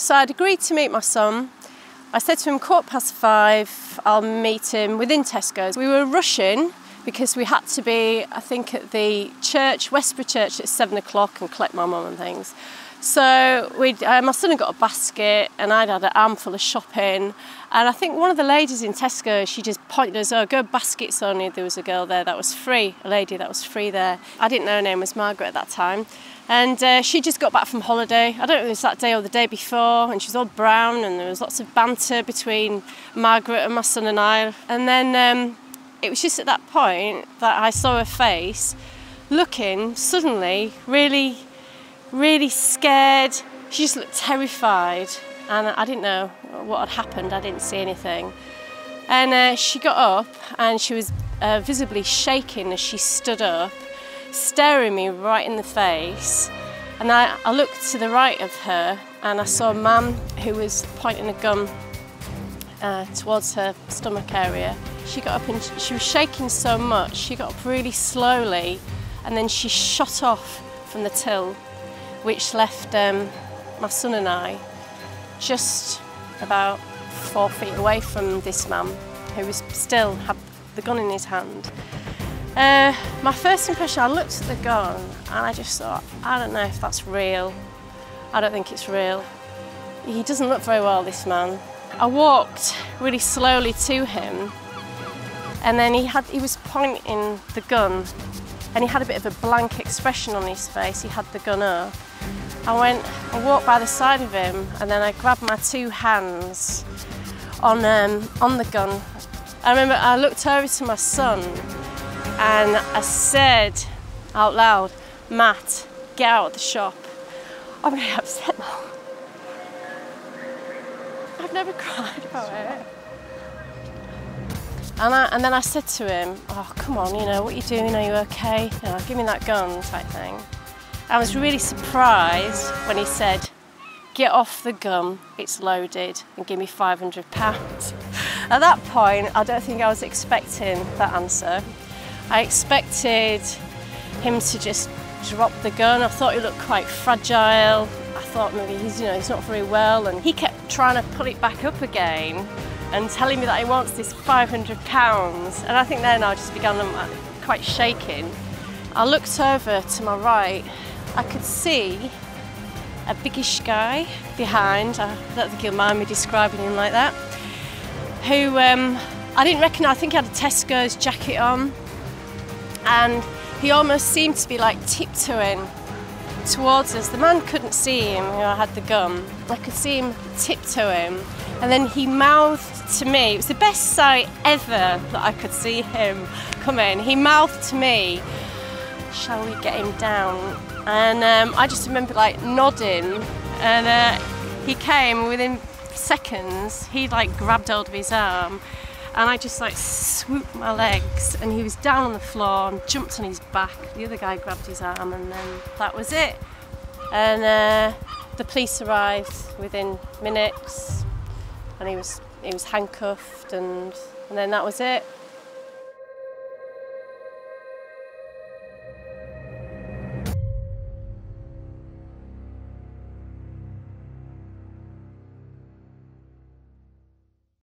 So I'd agreed to meet my son. I said to him 5:15, I'll meet him within Tesco's. We were rushing because we had to be, I think, at the church, Westbury Church at 7 o'clock and collect my mum and things. So my son had got a basket and I'd had an armful of shopping. And I think one of the ladies in Tesco, she just pointed us, oh, go baskets only. There was a girl there that was free, a lady that was free there. I didn't know her name was Margaret at that time. And she just got back from holiday. I don't know if it was that day or the day before, and she was all brown and there was lots of banter between Margaret and my son and I. And then it was just at that point that I saw her face looking suddenly really, really scared. She just looked terrified and I didn't know what had happened. I didn't see anything. And she got up and she was visibly shaking as she stood up, staring me right in the face. And I looked to the right of her and I saw a man who was pointing a gun towards her stomach area. She got up and she was shaking so much, she got up really slowly and then she shot off from the till, which left my son and I just about 4 feet away from this man who was still had the gun in his hand. My first impression, I looked at the gun and I just thought, I don't know if that's real. I don't think it's real. He doesn't look very well, this man. I walked really slowly to him and then he was pointing the gun and he had a bit of a blank expression on his face. He had the gun up. I walked by the side of him and then I grabbed my 2 hands on the gun. I remember I looked over to my son and I said out loud, Matt, get out of the shop. I'm really upset now. I've never cried about it. And then I said to him, oh, come on, you know, what are you doing? Are you okay? You know, give me that gun type thing. I was really surprised when he said, get off the gun, it's loaded, and give me £500. At that point, I don't think I was expecting that answer. I expected him to just drop the gun. I thought he looked quite fragile. I thought maybe he's not very well, and he kept trying to pull it back up again and telling me that he wants this £500. And I think then I just began quite shaking. I looked over to my right. I could see a biggish guy behind. I don't think he'll mind me describing him like that. Who I didn't recognise. I think he had a Tesco's jacket on, and he almost seemed to be like tiptoeing towards us. The man couldn't see him, who I had the gun. I could see him tiptoeing, and then he mouthed to me. It was the best sight ever that I could see him come in. He mouthed to me, shall we get him down? And I just remember like nodding, and he came within seconds. He like grabbed hold of his arm, and I just like swooped my legs, and he was down on the floor and jumped on his back. The other guy grabbed his arm, and then that was it. And the police arrived within minutes, and he was handcuffed, and then that was it.